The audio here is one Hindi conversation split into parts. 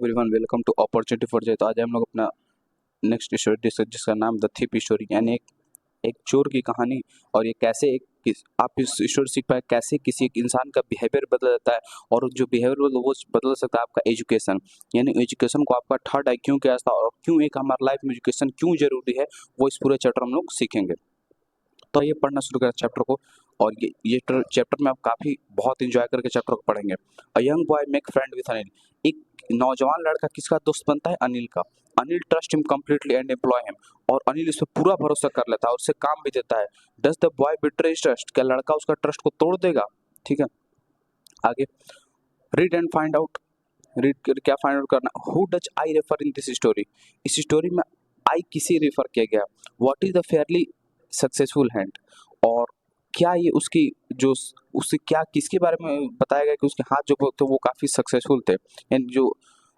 Everyone, welcome to opportunity for Jai. तो आज हम लोग अपना नेक्स्ट स्टोरी डिस्कस जिसका नाम द थीप स्टोरी, यानी एक चोर की कहानी। और ये कैसे आप इस स्टोरी सीख पाए कैसे किसी एक इंसान का बिहेवियर बदल जाता है, और जो बिहेवियर वो बदल सकता है आपका एजुकेशन, यानी एजुकेशन को आपका थर्ड आई क्यों किया था और क्यों एक हमारे लाइफ में एजुकेशन क्यों जरूरी है, वो इस पूरे चैप्टर हम लोग सीखेंगे। तो ये पढ़ना शुरू करें चैप्टर को। और ये चैप्टर में आप काफ़ी बहुत इंजॉय करके चैप्टर को पढ़ेंगे। A young boy make friend with Anil. एक नौजवान लड़का किसका दोस्त बनता है? अनिल का। Anil trust him completely and employ him. और अनिल इस पर पूरा भरोसा कर लेता है और उससे काम भी देता है। Does the boy betray his trust. क्या लड़का उसका ट्रस्ट को तोड़ देगा? ठीक है, आगे read and find out. Read कर क्या फाइंड आउट करना? Who does I refer in this story. इस स्टोरी में आई किसे रेफर किया गया? What is the Fairlie successful hand. और क्या ये उसकी जो उससे क्या किसके बारे में बताया गया कि उसके हाथ जो थे वो काफी सक्सेसफुल थे, एंड जो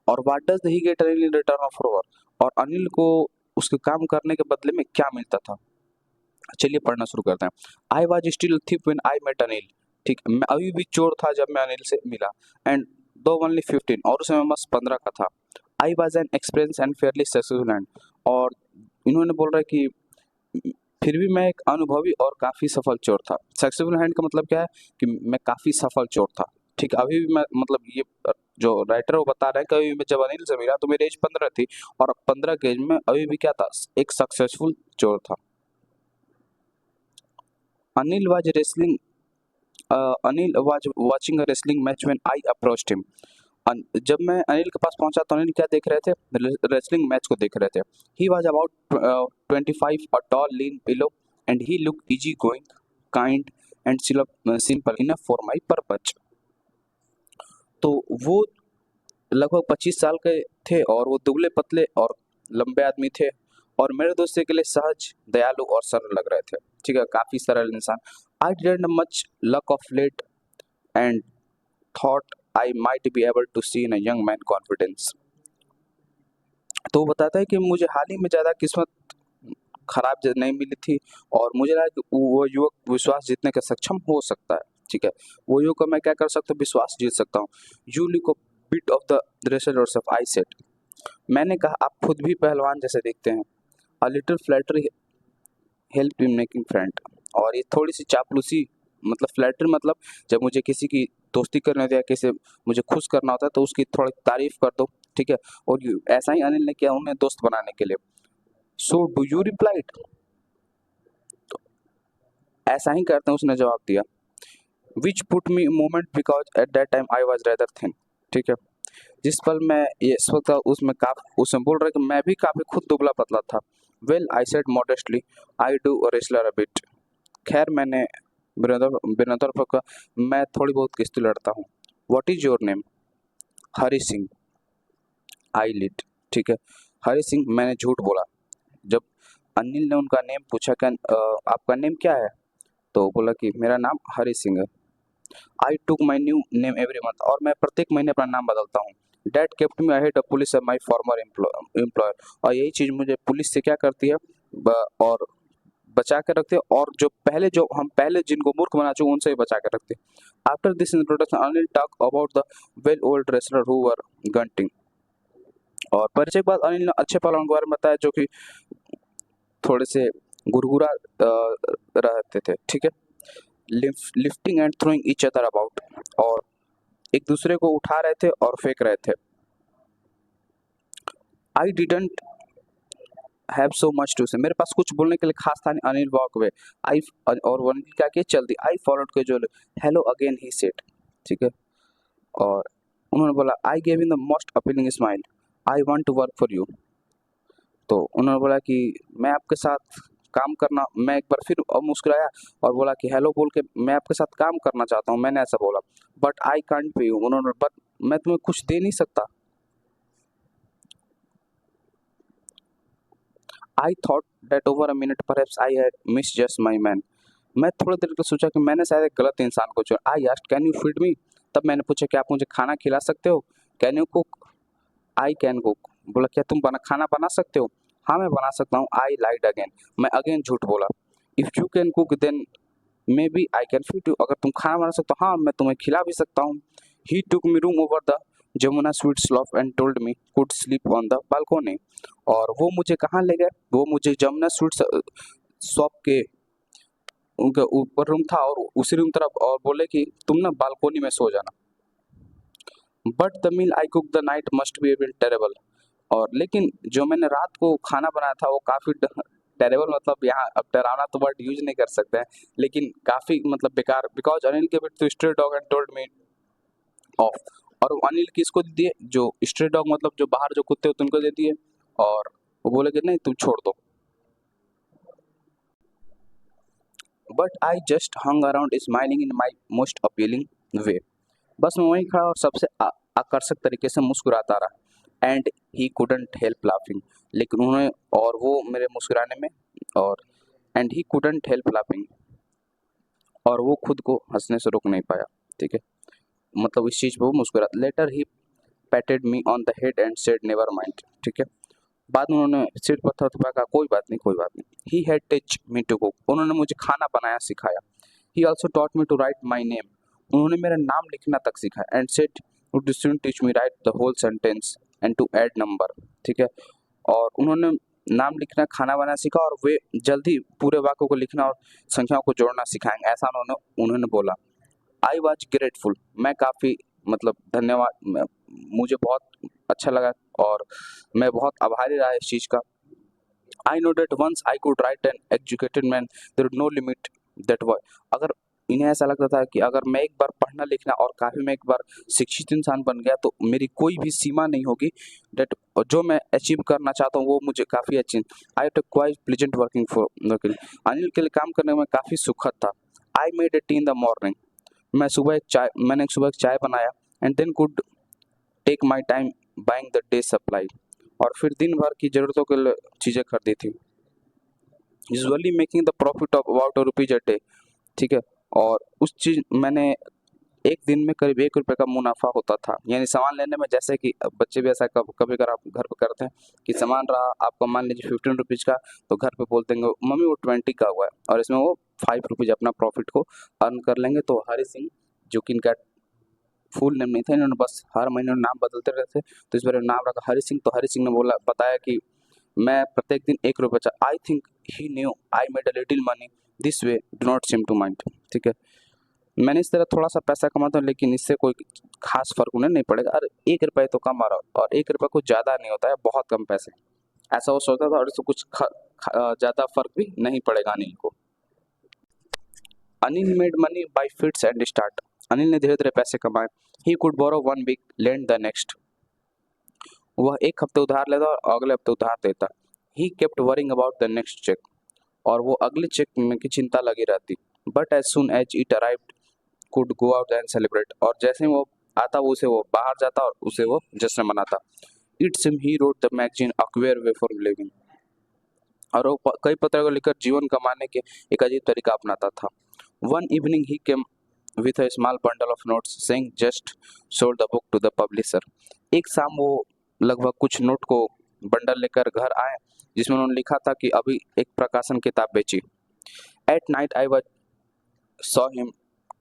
और what does he get Anil in return of work. और अनिल को उसके काम करने के बदले में क्या मिलता था? चलिए पढ़ना शुरू करते हैं। I was still thief when I met Anil. ठीक, मैं अभी भी चोर था जब मैं अनिल से मिला। एंड दो ओनली 15, और उस समय बस 15 का था। I was an experience and Fairlie successful hand. और इन्होंने बोल रहा है कि फिर भी मैं एक अनुभवी और काफ़ी सफल चोर था। सक्सेसफुल हैंड का मतलब क्या है कि मैं काफ़ी सफल चोर था। ठीक, अभी भी मैं मतलब ये जो राइटर वो बता रहे हैं कि अभी मैं जब अनिल से मिला तो मेरी एज 15 थी, और 15 के एज में अभी भी क्या था? एक सक्सेसफुल चोर था। Anil was wrestling Anil was watching a wrestling match when I approached him. जब मैं अनिल के पास पहुंचा तो अनिल क्या देख रहे थे? रेसलिंग मैच को देख रहे थे। He was about 25, a tall lean pillow, and he look easy going, kind and simple enough for my purpose. तो वो लगभग 25 साल के थे और वो दुबले पतले और लंबे आदमी थे, और मेरे दोस्त के लिए सहज, दयालु और सरल लग रहे थे। ठीक है, काफी सरल इंसान। I didn't much luck of late and thought I might be able to see in a young man confidence. तो वो बताता है कि मुझे हाल ही में ज़्यादा किस्मत खराब नहीं मिली थी, और मुझे लगा कि वो युवक विश्वास जीतने का सक्षम हो सकता है। ठीक है, वो युवक मैं क्या कर सकता हूँ? विश्वास जीत सकता हूँ। You look a bit of the wrestler yourself, I said. मैंने कहा आप खुद भी पहलवान जैसे दिखते हैं। A little flattery help in making friend. और ये थोड़ी सी चापलूसी, मतलब फ्लैटरी मतलब जब मुझे किसी की दोस्ती करनी होती है, किसी मुझे खुश करना होता है तो उसकी थोड़ी तारीफ कर दो। ठीक है, और ऐसा ही अनिल ने किया उन्हें दोस्त बनाने के लिए। So do you replied. तो ऐसा ही करते हैं, उसने जवाब दिया। Which put me moment because at that time I was rather thin. ठीक है, जिस पल मैं ये इस वक्त उसमें उसमें बोल रहा है कि मैं भी काफी खुद दुबला पतला था। Well I said modestly, I do wrestler a bit. खैर मैंने विनम्र का मैं थोड़ी बहुत किश्ती लड़ता हूँ। What is your name? Hari Singh, I lied. ठीक है, हरी सिंह, मैंने झूठ बोला। जब अनिल ने उनका नेम पूछा कि आपका नेम क्या है, तो बोला कि मेरा नाम हरी सिंह है। I took my new name every month. और मैं प्रत्येक महीने अपना नाम बदलता हूँ। That kept me ahead of police of my former employer. और यही चीज़ मुझे पुलिस से क्या करती है और बचा के रखते हैं, और जो हम पहले जिनको मूर्ख बना चुके उनसे भी बचा के रखते हैं। After this introduction Anil talk about the well old wrestler who were hunting. और परिचय के बाद अनिल ने अच्छे पहलवान के बारे में बताया जो कि थोड़े से गुरगुरा रहते थे। ठीक है, lifting and throwing each other about. और एक दूसरे को उठा रहे थे और फेंक रहे थे। I didn't have so much to say. मेरे पास कुछ बोलने के लिए खास था नहीं। अनिल वॉक वे। आई और वो अनिल क्या किया? चल दी। आई फॉलोड के जो हेलो अगेन ही सेड। ठीक है, और उन्होंने बोला I gave in the most appealing smile, I want to work for you. तो उन्होंने बोला कि मैं आपके साथ काम करना, मैं एक बार फिर मुस्कुराया और बोला कि हेलो बोल के मैं आपके साथ काम करना चाहता हूँ, मैंने ऐसा बोला। But I can't pay you. उन्होंने बट मैं तुम्हें कुछ दे नहीं सकता। I thought that over a minute perhaps I had misjudged my man. मैं थोड़ी देर तक सोचा कि मैंने शायद एक गलत इंसान को चुना। I asked can you feed me. तब मैंने पूछा कि आप मुझे खाना खिला सकते हो? Can you cook? I can cook. बोला क्या तुम खाना बना सकते हो? हाँ मैं बना सकता हूँ। आई लाइड अगेन। मैं अगेन झूठ बोला। If you can cook then maybe I can feed you. अगर तुम खाना बना सकते हो हाँ मैं तुम्हें खिला भी सकता हूँ। He took me room over the Jamuna sweets love and told me could sleep on the balcony. और वो मुझे कहाँ ले गए, वो मुझे जमुना स्वीट्स शॉप के उनके ऊपर रूम था और उसी रूम तरफ, और बोले कि तुम ना बालकोनी में सो जाना। But the meal I cook the night must be been terrible. और लेकिन जो मैंने रात को खाना बनाया था वो काफ़ी टेरेबल, मतलब यहाँ अब डरावना तो वर्ड यूज नहीं कर सकते हैं, लेकिन काफ़ी मतलब बेकार, बिकॉज अनिल के to stray dog and told me off. और वो अनिल किसको दे दिए, जो स्ट्रे डॉग मतलब जो बाहर जो कुत्ते होते हैं उनको दे दिए, और वो बोले कि नहीं तुम छोड़ दो। But I just hung around smiling in my most appealing way. बस मैं वहीं खड़ा और सबसे आकर्षक तरीके से मुस्कुराता रहा। And he couldn't help laughing, लेकिन उन्होंने, और वो मेरे मुस्कुराने में, और and he couldn't help laughing, और वो खुद को हंसने से रोक नहीं पाया। ठीक है, मतलब इस चीज़ पर वो मुस्कुरा। Later he patted me on the head and said never mind. ठीक है, बाद में उन्होंने सिर पर थपथपा कहा कोई बात नहीं, कोई बात नहीं। He had teach me to cook, उन्होंने मुझे खाना बनाया सिखाया। He also taught me to write my name, उन्होंने मेरा नाम लिखना तक सिखाया। And said would you soon teach me write the whole sentence and to add number. ठीक है, और उन्होंने नाम लिखना, खाना बनाना सीखा, और वे जल्दी पूरे वाक्यों को लिखना और संख्याओं को जोड़ना सिखाएंगे, ऐसा उन्होंने बोला। आई वॉज ग्रेटफुल, मैं काफ़ी मतलब धन्यवाद, मुझे बहुत अच्छा लगा और मैं बहुत आभारी रहा इस चीज़ का। I know that once I could write an educated man there no limit that what. अगर इन्हें ऐसा लगता था कि अगर मैं एक बार पढ़ना लिखना और काफ़ी मैं एक बार शिक्षित इंसान बन गया तो मेरी कोई भी सीमा नहीं होगी, डेट जो मैं अचीव करना चाहता हूँ वो मुझे काफ़ी अच्छी। I too quite pleasant working for Anil के लिए काम करने में काफ़ी सुखद था। I made a tea in the morning, मैंने सुबह एक चाय बनाया। And then could take my time buying the day supply, और फिर दिन भर की ज़रूरतों के लिए चीज़ें खरीदी थी। Usually making the profit of about rupees a day. ठीक है, और उस चीज़ मैंने एक दिन में करीब ₹1 का मुनाफा होता था, यानी सामान लेने में। जैसे कि बच्चे भी ऐसा कभी अगर आप घर पे करते हैं कि सामान रहा आपका मान लीजिए ₹15 का, तो घर पे बोल देंगे मम्मी वो 20 का हुआ है, और इसमें वो ₹5 अपना प्रॉफिट को अर्न कर लेंगे। तो हरी सिंह, जो कि इनका फुल नेम नहीं था, इन्होंने बस हर महीने नाम बदलते रहते, तो इस बार नाम रखा हरी सिंह। तो हरी सिंह ने बताया कि मैं प्रत्येक दिन ₹1। I think he knew I made a little money this way, do not seem to mind. ठीक है, मैंने इस तरह थोड़ा सा पैसा कमाता हूँ, लेकिन इससे कोई खास फर्क उन्हें नहीं पड़ेगा। अरे ₹1 तो कम आ रहा हो, और ₹1 कुछ ज़्यादा नहीं होता है, बहुत कम पैसे, ऐसा वो सोचता था। और इससे कुछ ज़्यादा फर्क भी नहीं पड़ेगा अनिल को। Anil made money by fits and start, Anil ने धीरे धीरे पैसे कमाए। He could borrow 1 week lend the next, वह एक हफ्ते उधार लेता और अगले हफ्ते उधार देता। He kept worrying about the next cheque, और वो अगले चेक में की चिंता लगी रहती। But as soon as it arrived could go out and celebrate, और जैसे ही वो आता वो बाहर जाता और उसे वो जश्न मनाता। It seem he wrote the magazine a queer way for living, और वो कई पत्रों को लिखकर जीवन कमाने के एक अजीब तरीका अपनाता था। One evening he came with a small bundle of notes saying just sold the book to the publisher. एक शाम वो लगभग कुछ नोट को बंडल लेकर घर आए, जिसमें उन्होंने लिखा था कि अभी एक प्रकाशन किताब बेची। At night I was saw him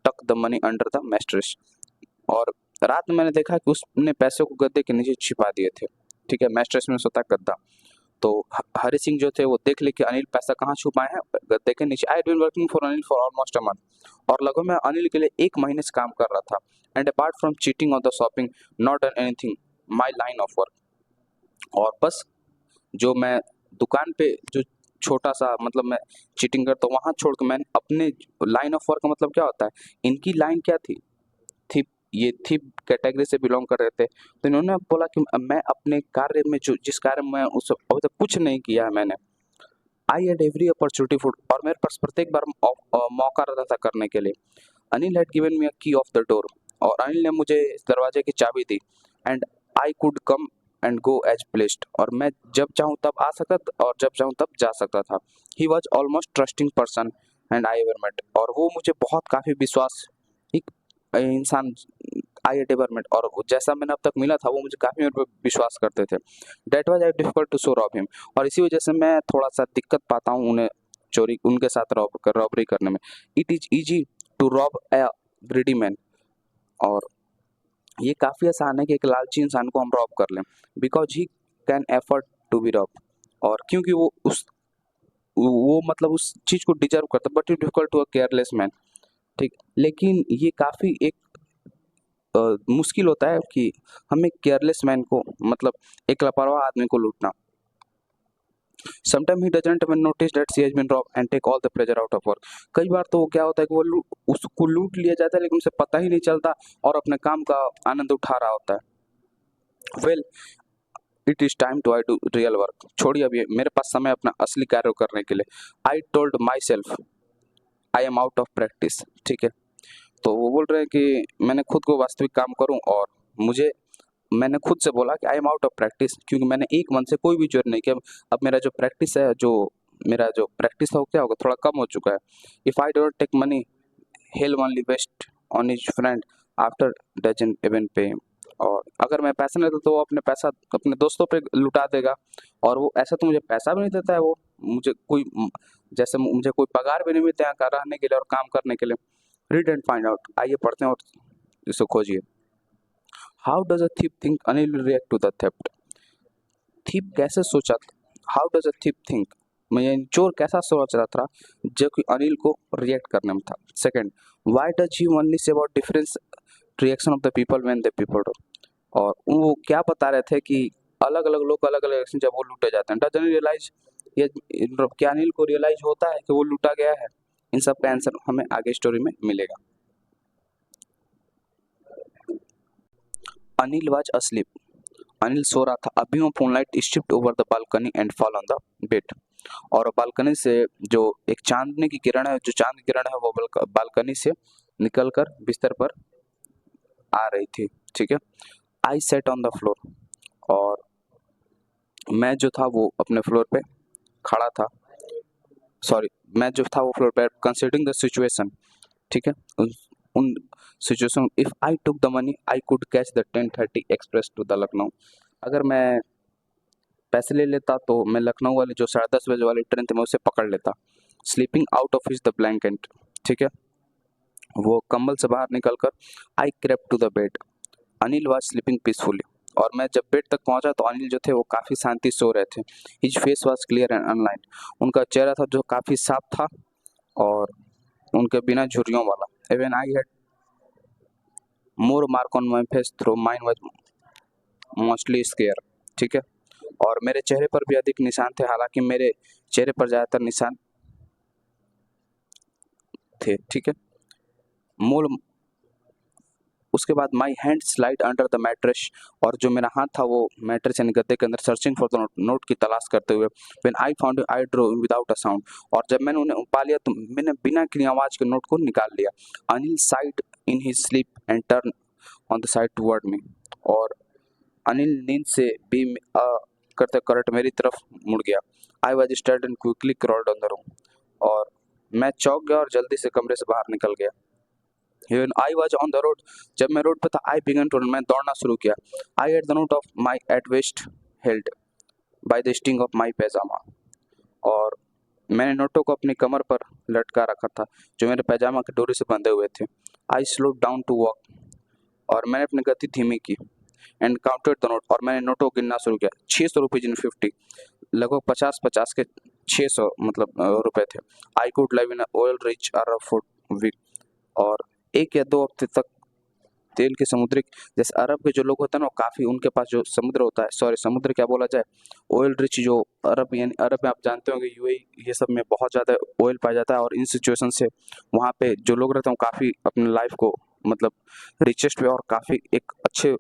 tuck the money under the mattress, और रात में मैंने देखा कि उसने पैसों को गद्दे के नीचे छिपा दिए थे। ठीक है, मैट्रेस में सोता गद्दा। तो हरी सिंह जो थे वो देख ले कि अनिल पैसा कहाँ छुपाए हैं, गद्दे के नीचे। I been working for Anil for almost a month, और लगभग मैं अनिल के लिए 1 महीने से काम कर रहा था। And apart from cheating on the shopping not done anything my line of work, और बस जो मैं दुकान पे जो छोटा सा मतलब मैं चीटिंग करता हूँ वहाँ छोड़ के मैंने अपने लाइन ऑफ वर्क का मतलब क्या होता है, इनकी लाइन क्या थी, थी ये थी कैटेगरी से बिलोंग कर रहे थे। तो इन्होंने बोला कि मैं अपने कार्य में जो जिस कार्य में उस अभी तक कुछ नहीं किया है मैंने। I had every opportunity for, और मेरे पास प्रत्येक बार मौका रहता था करने के लिए। अनिल हैड गिवन मी अ की ऑफ द डोर, और अनिल ने मुझे इस दरवाजे की चाबी दी। And I could come and go as pleased, और मैं जब चाहूँ तब आ सकता था और जब चाहूँ तब जा सकता था। He was almost trusting person and I ever met, और वो मुझे बहुत काफ़ी विश्वास एक इंसान आई एट एवर मेट, और जैसा मैंने अब तक मिला था वो मुझे काफ़ी मेरे पर विश्वास करते थे। That was I difficult to show rob him, और इसी वजह से मैं थोड़ा सा दिक्कत पाता हूँ उन्हें चोरी उनके साथ रॉबरी करने में। It is easy to rob a greedy man, और ये काफ़ी आसान है कि एक लालची इंसान को हम रॉब कर लें, because he can afford to be robbed, और क्योंकि वो मतलब उस चीज़ को डिज़र्व करता है, but it difficult to a careless man, ठीक। लेकिन ये काफ़ी एक मुश्किल होता है कि हम एक केयरलेस मैन को, मतलब एक लापरवाह आदमी को लूटना। Sometime he doesn't even notice that she has been robbed and take all the pleasure out of work. कई बार तो क्या होता है कि उसको लूट लिया जाता है, लेकिन उसे पता ही नहीं चलता और अपने काम का आनंद उठा रहा होता है। Well, it is time to I do real work. छोड़िए, अभी मेरे पास समय अपना असली कार्य करने के लिए। I told my self I am out of practice, ठीक है। तो वो बोल रहे हैं कि मैंने खुद को वास्तविक काम करूं, और मैंने खुद से बोला कि I am out of practice, क्योंकि मैंने एक मन से कोई भी जोर नहीं किया। अब मेरा जो प्रैक्टिस था वो क्या होगा, थोड़ा कम हो चुका है। If I don't take money, he'll only waste on his friend after doesn't even pay him. और अगर मैं पैसा नहीं देता तो वो अपने पैसा अपने दोस्तों पे लुटा देगा, और वो ऐसा तो मुझे पैसा भी नहीं देता है वो, जैसे मुझे कोई पगार भी नहीं मिलता है यहाँ रहने के लिए और काम करने के लिए। रीड एंड फाइंड आउट, आइए पढ़ते हैं और इसे खोजिए। How does a thief think Anil will react to the theft. Thief कैसे सोचा, how does a thief think, मैं चोर कैसा सोच रहा था जो कि अनिल को रिएक्ट करने में था। Second, why does he only say about difference reaction of the people when the people do. और वो क्या बता रहे थे कि अलग अलग लोग अलग अलग रिएक्शन जब वो लूटे जाते हैं। डजंट रियलाइज, ये क्या अनिल को रियलाइज होता है कि वो लूटा गया है। इन सब का आंसर हमें आगे स्टोरी में मिलेगा। अनिल वाज अस्लीप, अनिल सो रहा था। अभी वो moonlight stripped over the balcony and fall on the bed. और बालकनी से जो एक चांदनी की किरण है, जो चांद की किरण है वो बालकनी से निकलकर बिस्तर पर आ रही थी, ठीक है। आई सेट ऑन द फ्लोर, और मैं जो था वो अपने फ्लोर पे खड़ा था। सॉरी, मैं जो था वो फ्लोर पे कंसिडरिंग द सिचुएशन, ठीक है। उन situation, if I took the money I could catch the 10:30 express to the Lucknow. अगर मैं पैसे ले लेता तो मैं लखनऊ वाली जो 10:30 बजे वाली ट्रेन थी मैं उसे पकड़ लेता। Sleeping out of his the blanket, ठीक है। वो कंबल से बाहर निकलकर I crept to the bed. Anil was sleeping peacefully, और मैं जब बेड तक पहुंचा तो अनिल जो थे वो काफ़ी शांति सो रहे थे। His face was clear and unlined, उनका चेहरा था जो काफ़ी साफ था और उनके बिना झुर्रियों वाला। Even I had more mark on my face through mine was mostly scare, ठीक है। और मेरे चेहरे पर भी अधिक निशान थे, हालांकि मेरे चेहरे पर ज़्यादातर निशान थे, ठीक है। मोर उसके बाद my hand slide under the mattress, और जो मेरा हाथ था वो मैट्रेस यानी गद्दे के अंदर सर्चिंग फॉर द नोट की तलाश करते हुए। When I found I drew without a sound, और जब मैंने उन्हें पा लिया तो मैंने बिना किसी आवाज के नोट को निकाल लिया। Anil sighed in his sleep and turn on the side toward me, और अनिल नींद से भी करते करट मेरी तरफ मुड़ गया। I was stirred and quickly crawled on the room, और मैं चौंक गया और जल्दी से कमरे से बाहर निकल गया। When I was on the road, जब मैं रोड पे था, I began to run, मैं दौड़ना शुरू किया। I had the note of my at waist held by the string of my pajama, और मैंने नोटों को अपनी कमर पर लटका रखा था जो मेरे पैजामा की डोरी से बंधे हुए थे। I slowed down to walk, और मैंने अपनी गति धीमी की। एंड काउंटेड द नोट, और मैंने नोटों को गिनना शुरू किया। 600 रुपीज इन 50, लगभग 50-50 के 600 मतलब रुपए थे। I could live in oil rich Arab food week, और 1 या 2 हफ्ते तक तेल के समुद्रिक, जैसे अरब के जो लोग होते हैं ना, काफ़ी उनके पास जो समुद्र होता है, सॉरी समुद्र क्या बोला जाए, ऑयल रिच जो अरब, यानी अरब में आप जानते होंगे यूएई ये सब में बहुत ज़्यादा ऑयल पाया जाता है, और इन सिचुएशन से वहाँ पे जो लोग रहते हैं वो काफ़ी अपने लाइफ को मतलब रिचेस्ट वे और काफ़ी एक अच्छे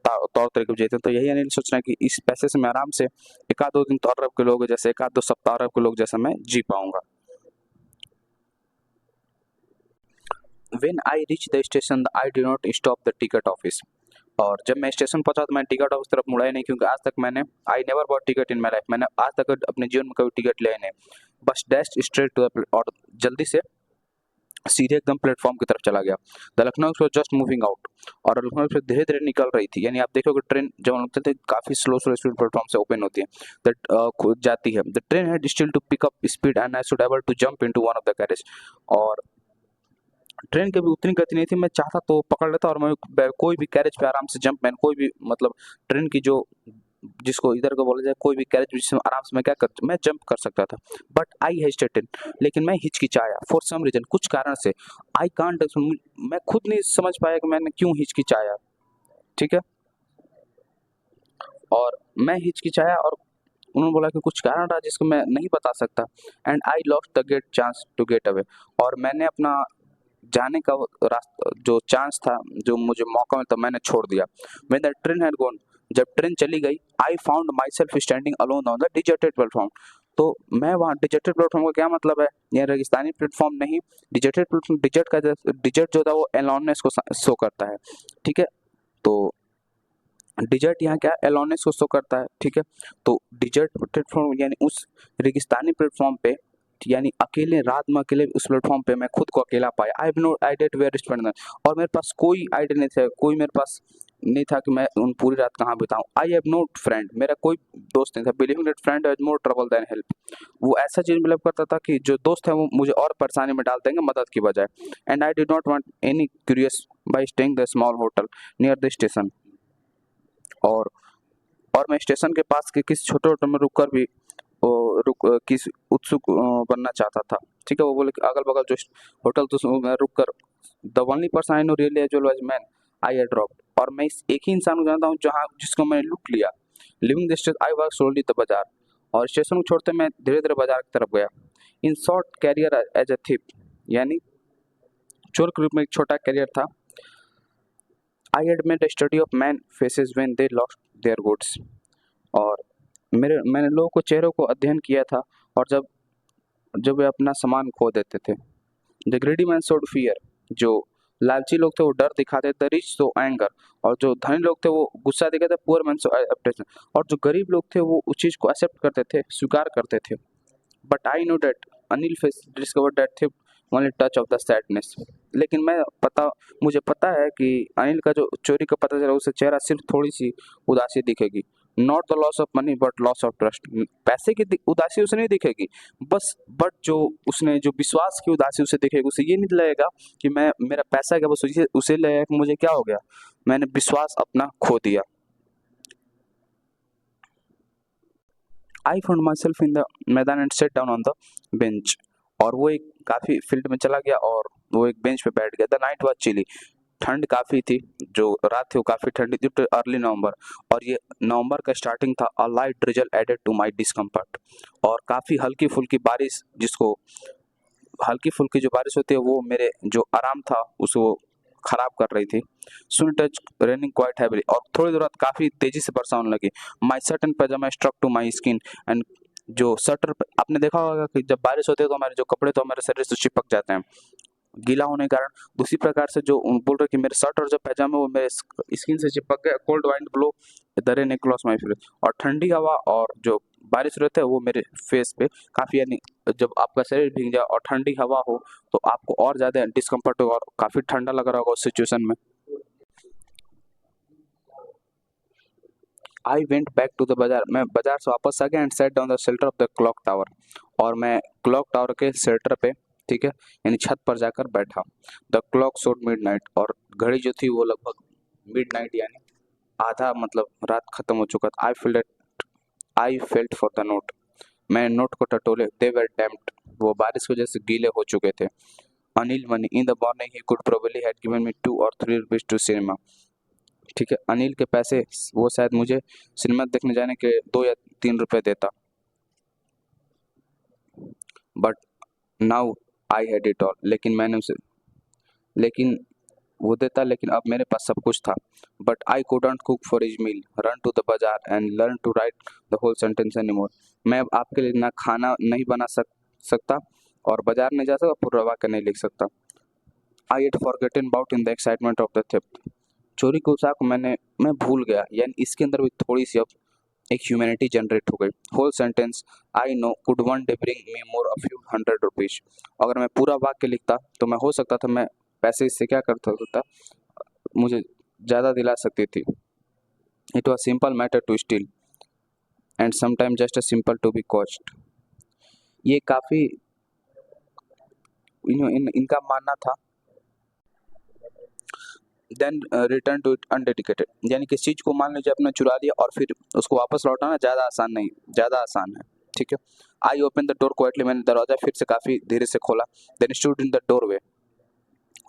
तौर तरीके से जीते हैं। तो यही अनिल सोच रहे हैं कि इस पैसे से मैं आराम से 1-2 दिन तो अरब के लोग जैसे 1-2 सप्ताह अरब के लोग जैसा मैं जी पाऊंगा। When I reached the station, I did not stop the ticket office. और जब मैं स्टेशन पहुंचा तो मैं टिकट ऑफिस तरफ मुड़ा ही नहीं, क्योंकि आज तक मैंने I never bought ticket in my life, मैंने आज तक अपने जीवन में कभी टिकट लिया ही नहीं। बस डैश स्ट्रेट टू द, और जल्दी से सीधे एकदम प्लेटफॉर्म की तरफ चला गया। The Lucknow express just moving out, और लखनऊ एक्सप्रेस धीरे धीरे निकल रही थी। यानी आप देखोगे ट्रेन जब हम लोग थे काफी स्लो स्लो स्पीड प्लेटफॉर्म से ओपन होती है, खुद जाती है। The train had still to pick up speed and I should able to jump into one of the carriage, और ट्रेन की भी उतनी गति नहीं थी, मैं चाहता तो पकड़ लेता और मैं कोई भी कैरेज पे आराम से जंप, मैन कोई भी मतलब ट्रेन की जो जिसको इधर को बोला जाए कोई भी कैरेज जिसमें आराम से मैं जंप कर सकता था। बट आई हेजिटेटेड, लेकिन मैं हिचकिचाया फॉर सम रीजन, कुछ कारण से। आई कांट, मैं खुद नहीं समझ पाया कि मैंने क्यों हिचकिचाया। ठीक है, और मैं हिचकिचाया और उन्होंने बोला कि कुछ कारण रहा जिसको मैं नहीं बता सकता। And I lost the get chance to get away, और मैंने अपना जाने का रास्ता जो चांस था, जो मुझे मौका मिलता, मैंने छोड़ दिया। When the train had gone, जब ट्रेन चली गई, आई found my self standing alone on the deserted platform. तो मैं वहाँ, डिजर्टेड प्लेटफॉर्म का क्या मतलब है, यह रेगिस्तानी प्लेटफॉर्म नहीं, डिजर्टेड प्लेटफॉर्म, डिजर्ट जो था वो एलोननेस को शो करता है। ठीक है, तो डिजर्ट यहाँ क्या एलोनेस को शो करता है। ठीक है, तो डिजर्ट प्लेटफॉर्म यानी उस रेगिस्तानी प्लेटफॉर्म पे, यानी अकेले रात में अकेले उस प्लेटफॉर्म पे मैं खुद को अकेला पाया। I have no idea where spend, और मेरे पास कोई आइडिया नहीं था, कोई मेरे पास नहीं था कि मैं उन पूरी रात कहाँ बिताऊं। आई हैव नो फ्रेंड, मेरा कोई दोस्त नहीं था। Believing that friend has more trouble than help, वो ऐसा चीज बिलीव करता था कि जो दोस्त है वो मुझे और परेशानी में डाल देंगे मदद की बजाय। And I did not want any curious bye staying the small hotel near the station, और मैं स्टेशन के पास के किसी छोटे होटल में रुककर भी किस उत्सुक बनना चाहता था। ठीक है, वो बोले कि अगल बगल जो होटल तो मैं रुक कर, the only person I know really as well as man I had dropped, और मैं इस एक ही इंसान को जानता हूँ जहाँ जिसको मैंने लूट लिया। Living the station I walk slowly the बाजार, और स्टेशन को छोड़ते मैं धीरे धीरे बाजार की तरफ गया। In short career as a thief, यानी चोर के रूप में एक छोटा कैरियर था। I had made a study of man faces when they lost their goods, और मैंने लोगों को चेहरों को अध्ययन किया था, और जब जब वे अपना सामान खो देते थे। द ग्रेडी मैन शोड फियर, जो लालची लोग थे वो डर दिखाते थे। रिच शो एंगर, और जो धनी लोग थे वो गुस्सा दिखाते। पुअर मैन शो एक्सेप्टेशन, और जो गरीब लोग थे वो उस चीज को एक्सेप्ट करते थे, स्वीकार करते थे। But I know that Anil face discover that thief only touch of the sadness, लेकिन मुझे पता है कि अनिल का जो चोरी का पता चला उसे चेहरा सिर्फ थोड़ी सी उदासी दिखेगी। Not the loss of money but loss of trust, पैसे की उदासी उसे नहीं दिखेगी बस, बट जो उसने जो विश्वास की उदासी उसे दिखेगी। उसे ये नहीं लगेगा कि मैं मेरा पैसा क्या, बस उसे लगेगा कि मुझे क्या हो गया, मैंने विश्वास अपना खो दिया। I found myself in the maidan and set down on the bench, और वो एक काफ़ी फील्ड में चला गया और वो एक बेंच पे बैठ गया। द नाइट वॉज चिली, ठंड काफ़ी थी, जो रात थी वो काफ़ी ठंडी थी। अर्ली नवंबर, और ये नवंबर का स्टार्टिंग था। A light drizzle added to my discomfort, और काफ़ी हल्की फुल्की बारिश, जिसको हल्की फुल्की जो बारिश होती है वो मेरे जो आराम था उसको खराब कर रही थी। सुन टच रेनिंग क्वाइट हैवीली, और थोड़ी देर बाद काफ़ी तेजी से बरसा होने लगी। My shirt and pyjama struck to my skin, and जो शटर आपने देखा होगा कि जब बारिश होती है तो हमारे जो कपड़े तो हमारे शरीर से चिपक जाते हैं गीला होने के कारण। दूसरी प्रकार से जो बोल रहे कि मेरे शर्ट और जो पैजामे वो मेरे स्किन से चिपक गए। Cold wind blow the rain across my face, और ठंडी हवा और जो बारिश रहता है वो मेरे फेस पे काफ़ी, यानी जब आपका शरीर भीग जाए और ठंडी हवा हो तो आपको और ज़्यादा डिस्कम्फर्ट होगा और काफ़ी ठंडा लग रहा होगा उस सिचुएशन में। I went back to the bazaar, मैं बाजार से वापस आ गया and set down the shelter of the clock tower, और मैं क्लॉक टावर के शेल्टर पे, ठीक है, यानी छत पर जाकर बैठा। द क्लॉक शोड मिडनाइट, और घड़ी जो थी वो लगभग मिडनाइट यानी आधा मतलब रात खत्म हो चुका था। I felt for the note, मैं नोट को टटोले। दे वर डैम्प्ड, वो बारिश की वजह से गीले हो चुके थे। Anil money in the morning he could probably had given me 2 or 3 rupees to cinema, ठीक है, अनिल के पैसे वो शायद मुझे सिनेमा देखने जाने के 2 या 3 रुपए देता। But now I had it all, लेकिन वो देता, लेकिन अब मेरे पास सब कुछ था। But I couldn't cook for his meal, run to the bazaar and learn to write the whole sentence anymore, मैं अब आपके लिए ना खाना नहीं बना सकता और बाजार नहीं जा सकता, पूरा वाक्य नहीं लिख सकता। I had forgotten about in the excitement of the theft, चोरी के उत्साह को मैं भूल गया, यानी इसके अंदर भी थोड़ी सी अब एक ह्यूमैनिटी जनरेट हो गई। Whole sentence I know could one day bring me more a few 100 rupees, अगर मैं पूरा वाक्य लिखता तो मैं हो सकता था मैं पैसे इससे क्या कर सकता, मुझे ज़्यादा दिला सकती थी। It was simple matter to steal and sometime just a simple to be cost, ये काफ़ी इनका मानना था then return to it undedicated. यानी किसी चीज़ को मान लीजिए आपने चुरा लिया और फिर उसको वापस लौटाना ज़्यादा आसान नहीं, ज़्यादा आसान है, ठीक है। I open the door quietly, मैंने दरवाज़ा फिर से काफ़ी धीरे से खोला। Then stood in the doorway,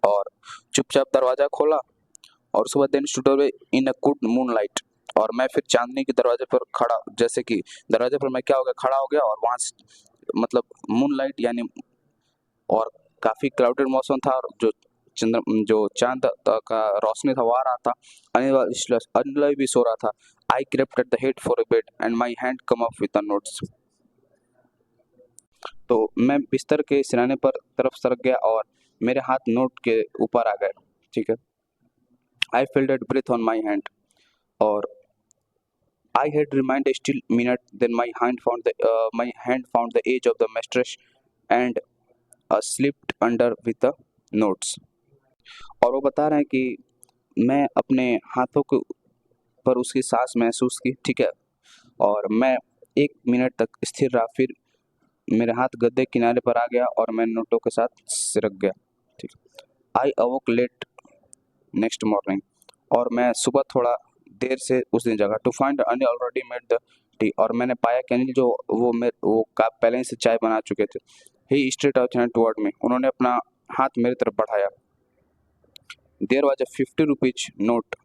और चुपचाप दरवाज़ा खोला, और उसके बाद then stood doorway in a good moonlight, और मैं फिर चांदनी के दरवाजे पर खड़ा, जैसे कि दरवाजे पर मैं क्या हो गया, खड़ा हो गया, और वहाँ से मतलब मूनलाइट यानी, और काफ़ी क्लाउडेड मौसम था, और जो चांद का रोशनी था वो आ रहा था। अनिल भी सो रहा था। I crept at the head for a bed and my hand come up with the notes. तो मैं बिस्तर के सिराने पर तरफ सरक गया और मेरे हाथ नोट के ऊपर आ गए, ठीक है। I felt at breath on my hand, और I had remind a still minute, then my hand found the edge of the mattress and slipped under with the notes। और वो बता रहे हैं कि मैं अपने हाथों के पर उसकी सांस महसूस की, ठीक है, और मैं 1 मिनट तक स्थिर रहा, फिर मेरे हाथ गद्दे किनारे पर आ गया और मैं नोटों के साथ सिरक गया, ठीक। I awoke late next morning, और मैं सुबह थोड़ा देर से उस दिन जगा। To find Anil already made the tea, और मैंने पाया कि अनिल जो वो पहले ही से चाय बना चुके थे। He straight out hand toward me, उन्होंने अपना हाथ मेरी तरफ बढ़ाया। There was a 50 rupees note.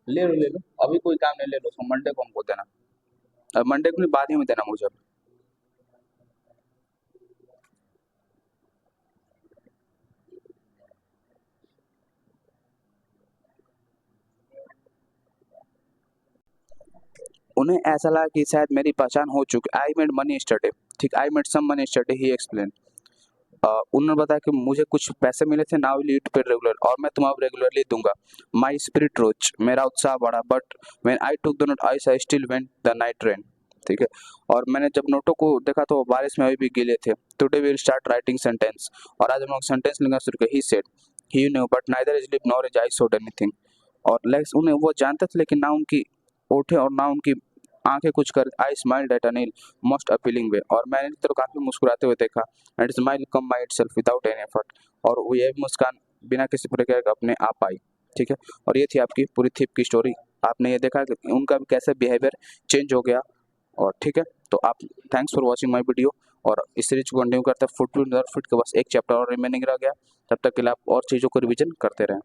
ले लो, अभी कोई काम नहीं, ले लो, मंडे को हमको देना। मंडे को नहीं, बाद ही में देना मुझे। उन्हें ऐसा लगा कि शायद मेरी पहचान हो चुकी। आई मेड मनी यस्टरडे, ठीक, I made some money yesterday, he explain. उन्होंने बताया कि मुझे कुछ पैसे मिले थे, now will you pay regular, और मैं तुम्हें अब रेगुलरली दूंगा। माई स्पिरिट रोज, मेरा उत्साह बढ़ा, but when I took the note I still went the night train, ठीक है। और मैंने जब नोटों को देखा तो बारिश में अभी भी गीले थे। Today will start writing sentence, और आज हम लोग सेंटेंस लिखना शुरू किया। He said he new but neither his lip nor his I showed anything, और लेग्स उन्हें वो जानते थे लेकिन ना उनकी ओठे और ना उनकी आंखें कुछ कर। I smiled at Anil most appealing way, और मैंने तो काफी मुस्कुराते हुए देखा। And smile come by itself without any effort, और वो ये मुस्कान बिना किसी प्रक्रिया के अपने आप आई, ठीक है। और ये थी आपकी पूरी थिप की स्टोरी। आपने ये देखा कि उनका भी कैसे बिहेवियर चेंज हो गया, और ठीक है। तो आप thanks for watching my video, और इस सीरीज को कंटिन्यू करते हैं। फुट टू फिट के बस एक चैप्टर और रिमेनिंग रह गया, तब तक के लिए आप और चीज़ों को रिविजन करते रहें।